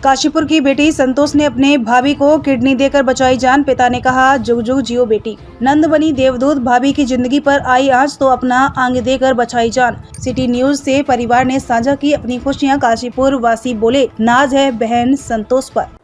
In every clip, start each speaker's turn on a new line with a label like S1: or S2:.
S1: काशीपुर की बेटी संतोष ने अपने भाभी को किडनी देकर बचाई जान। पिता ने कहा, जुग जुग जियो बेटी। नंद बनी देवदूत, भाभी की जिंदगी पर आई आंच तो अपना आंग देकर बचाई जान। सिटी न्यूज से परिवार ने साझा की अपनी खुशियां। काशीपुर वासी बोले, नाज है बहन संतोष पर।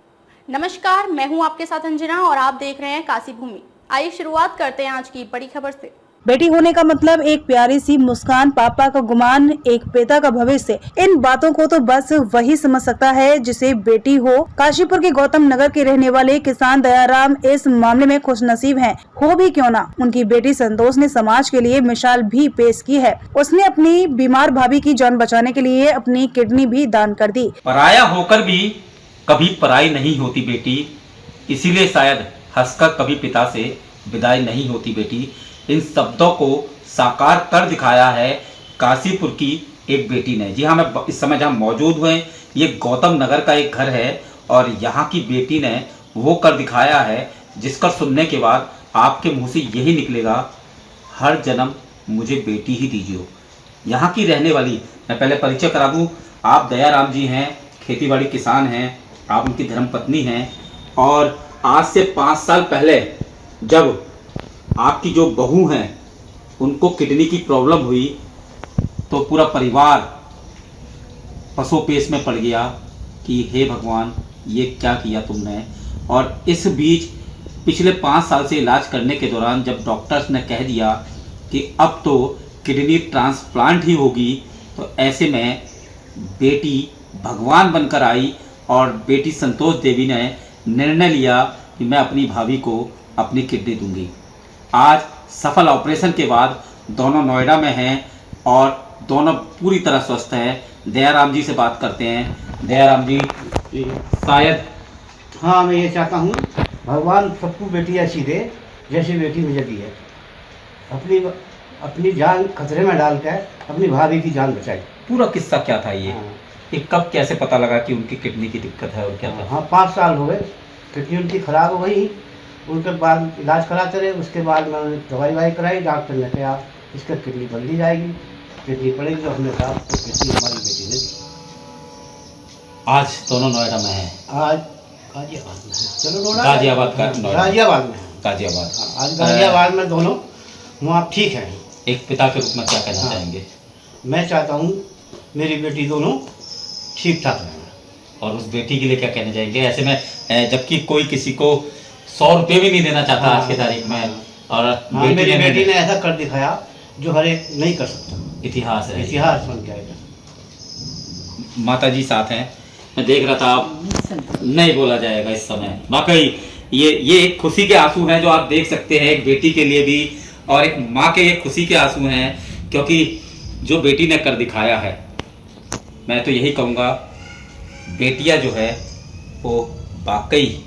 S2: नमस्कार, मैं हूं आपके साथ अंजना और आप देख रहे हैं काशी भूमि। आइए शुरुआत करते हैं आज की बड़ी खबर से।
S1: बेटी होने का मतलब एक प्यारी सी मुस्कान, पापा का गुमान, एक पिता का भविष्य। इन बातों को तो बस वही समझ सकता है जिसे बेटी हो। काशीपुर के गौतम नगर के रहने वाले किसान दयाराम इस मामले में खुशनसीब हैं। हो भी क्यों ना, उनकी बेटी संतोष ने समाज के लिए मिसाल भी पेश की है। उसने अपनी बीमार भाभी की जान बचाने के लिए अपनी किडनी भी दान कर दी।
S3: पराया होकर भी कभी पराई नहीं होती बेटी, इसीलिए शायद हंसकर कभी पिता से विदाई नहीं होती बेटी। इन शब्दों को साकार कर दिखाया है काशीपुर की एक बेटी ने। जी हाँ, मैं इस समय जहाँ मौजूद हुए, ये गौतम नगर का एक घर है और यहाँ की बेटी ने वो कर दिखाया है जिसका सुनने के बाद आपके मुंह से यही निकलेगा, हर जन्म मुझे बेटी ही दीजिए। यहाँ की रहने वाली, मैं पहले परिचय करा दूँ, आप दयाराम जी हैं, खेतीबाड़ी किसान हैं, आप उनकी धर्मपत्नी हैं। और आज से 5 साल पहले जब आपकी जो बहू हैं उनको किडनी की प्रॉब्लम हुई तो पूरा परिवार पसोपेश में पड़ गया कि हे भगवान, ये क्या किया तुमने। और इस बीच पिछले 5 साल से इलाज करने के दौरान जब डॉक्टर्स ने कह दिया कि अब तो किडनी ट्रांसप्लांट ही होगी, तो ऐसे में बेटी भगवान बनकर आई और बेटी संतोष देवी ने निर्णय लिया कि मैं अपनी भाभी को अपनी किडनी दूंगी। आज सफल ऑपरेशन के बाद दोनों नोएडा में हैं और दोनों पूरी तरह स्वस्थ हैं। दयाराम जी से बात करते हैं। दयाराम जी, शायद
S4: हाँ, मैं ये चाहता हूँ भगवान सबको बेटी ऐसी दे जैसी बेटी मुझे दी है। अपनी जान खतरे में डालकर अपनी भाभी की जान बचाई।
S3: पूरा किस्सा क्या था ये?
S4: हाँ।
S3: कि कब कैसे पता लगा कि उनकी किडनी की दिक्कत है और क्या था?
S4: हाँ, 5 साल हो गए। किडनी उनकी खराब हो गई, उनके बाद इलाज कराते रहे। उसके बाद मैंने दवाई कराई। डॉक्टर ने कहा इसका किडनी बन दी जाएगी, किडनी पड़ेगी। तो हमने कहा तो किडनी हमारी बेटी ने दी।
S3: आज दोनों नोएडा में हैं।
S4: आज गाजियाबाद में है। चलो नोएडा,
S3: गाजियाबाद का नोएडा।
S4: गाजियाबाद में है।
S3: गाजियाबाद।
S4: हाँ, आज गाजियाबाद में दोनों वहाँ ठीक हैं।
S3: एक पिता के रूप में क्या कहना चाहेंगे?
S4: मैं चाहता हूँ मेरी बेटी दोनों ठीक ठाक रहें।
S3: और उस बेटी के लिए क्या कहना चाहेंगे ऐसे में, जबकि कोई किसी को 100 रुपये भी नहीं देना चाहता आज की तारीख में, और
S4: मेरी बेटी ने ऐसा कर दिखाया जो हर एक नहीं कर सकता।
S3: इतिहास है,
S4: इतिहास बन जाएगा।
S3: माता जी साथ हैं, मैं देख रहा था, आप नहीं बोला जाएगा इस समय। वाकई ये एक खुशी के आंसू हैं जो आप देख सकते हैं, एक बेटी के लिए भी और एक माँ के ये खुशी के आंसू हैं, क्योंकि जो बेटी ने कर दिखाया है, मैं तो यही कहूँगा, बेटियां जो है वो वाकई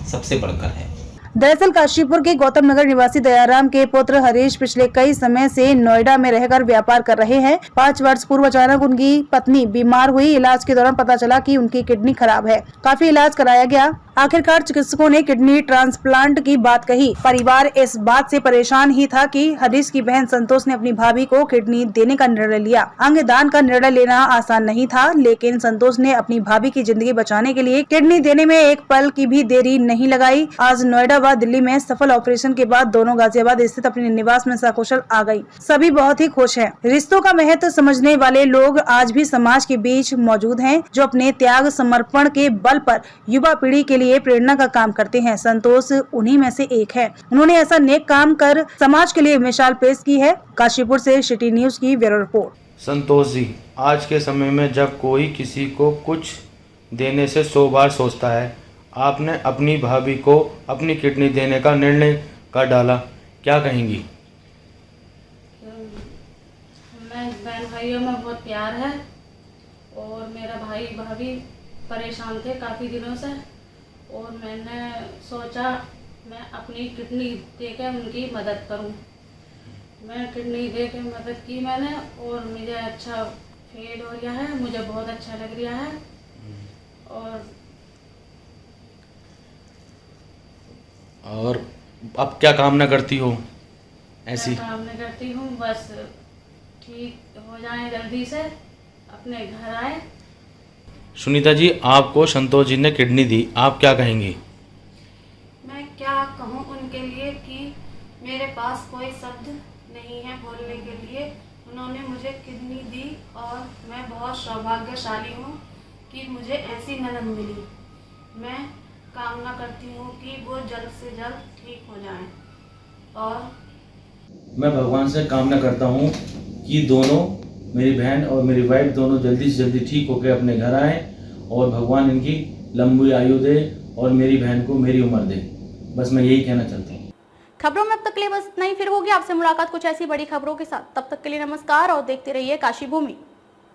S3: सबसे बढ़कर है।
S1: दरअसल काशीपुर के गौतम नगर निवासी दयाराम के पुत्र हरीश पिछले कई समय से नोएडा में रहकर व्यापार कर रहे हैं। 5 वर्ष पूर्व अचानक उनकी पत्नी बीमार हुई। इलाज के दौरान पता चला कि उनकी किडनी खराब है। काफी इलाज कराया गया। आखिरकार चिकित्सकों ने किडनी ट्रांसप्लांट की बात कही। परिवार इस बात से परेशान ही था कि हरीश की बहन संतोष ने अपनी भाभी को किडनी देने का निर्णय लिया। अंग दान का निर्णय लेना आसान नहीं था, लेकिन संतोष ने अपनी भाभी की जिंदगी बचाने के लिए किडनी देने में एक पल की भी देरी नहीं लगाई। आज नोएडा व दिल्ली में सफल ऑपरेशन के बाद दोनों गाजियाबाद स्थित अपने निवास में सकुशल आ गई। सभी बहुत ही खुश हैं। रिश्तों का महत्व समझने वाले लोग आज भी समाज के बीच मौजूद हैं, जो अपने त्याग समर्पण के बल पर युवा पीढ़ी के लिए प्रेरणा का काम करते हैं। संतोष उन्हीं में से एक है। उन्होंने ऐसा नेक काम कर समाज के लिए मिसाल पेश की है। काशीपुर से सिटी न्यूज की ब्यूरो रिपोर्ट।
S5: संतोष जी, आज के समय में जब कोई किसी को कुछ देने से 100 बार सोचता है, आपने अपनी भाभी को अपनी किडनी देने का निर्णय कर डाला, क्या कहेंगी?
S6: मैं बहन भाइयों में बहुत प्यार है और मेरा भाई भाभी परेशान थे काफ़ी दिनों से, और मैंने सोचा मैं अपनी किडनी देकर उनकी मदद करूं। मैं किडनी देकर मदद की मैंने, और मुझे अच्छा फील हो रहा है, मुझे बहुत अच्छा लग रहा है।
S5: और अब क्या कामना करती हो? ऐसी
S6: कामना करती हूँ बस ठीक हो जाए, जल्दी से अपने घर आए।
S5: सुनीता जी, आपको संतोष जी ने किडनी दी, आप क्या कहेंगी?
S6: मैं क्या कहूँ उनके लिए कि मेरे पास कोई शब्द नहीं है बोलने के लिए। उन्होंने मुझे किडनी दी और मैं बहुत सौभाग्यशाली हूँ कि मुझे ऐसी ननद मिली। मैं कामना करती हूँ कि वो जल्द से जल्द ठीक हो जाएं और
S5: मैं भगवान से कामना करता हूँ कि दोनों, मेरी बहन और मेरी वाइफ दोनों जल्दी से जल्दी ठीक होकर अपने घर आएँ और भगवान इनकी लंबी आयु दे और मेरी बहन को मेरी उम्र दे। बस मैं यही कहना चाहता हूँ।
S2: खबरों में अब तक के लिए बस इतना ही। फिर होगी आपसे मुलाकात कुछ ऐसी बड़ी खबरों के साथ। तब तक के लिए नमस्कार और देखते रहिए काशी भूमि।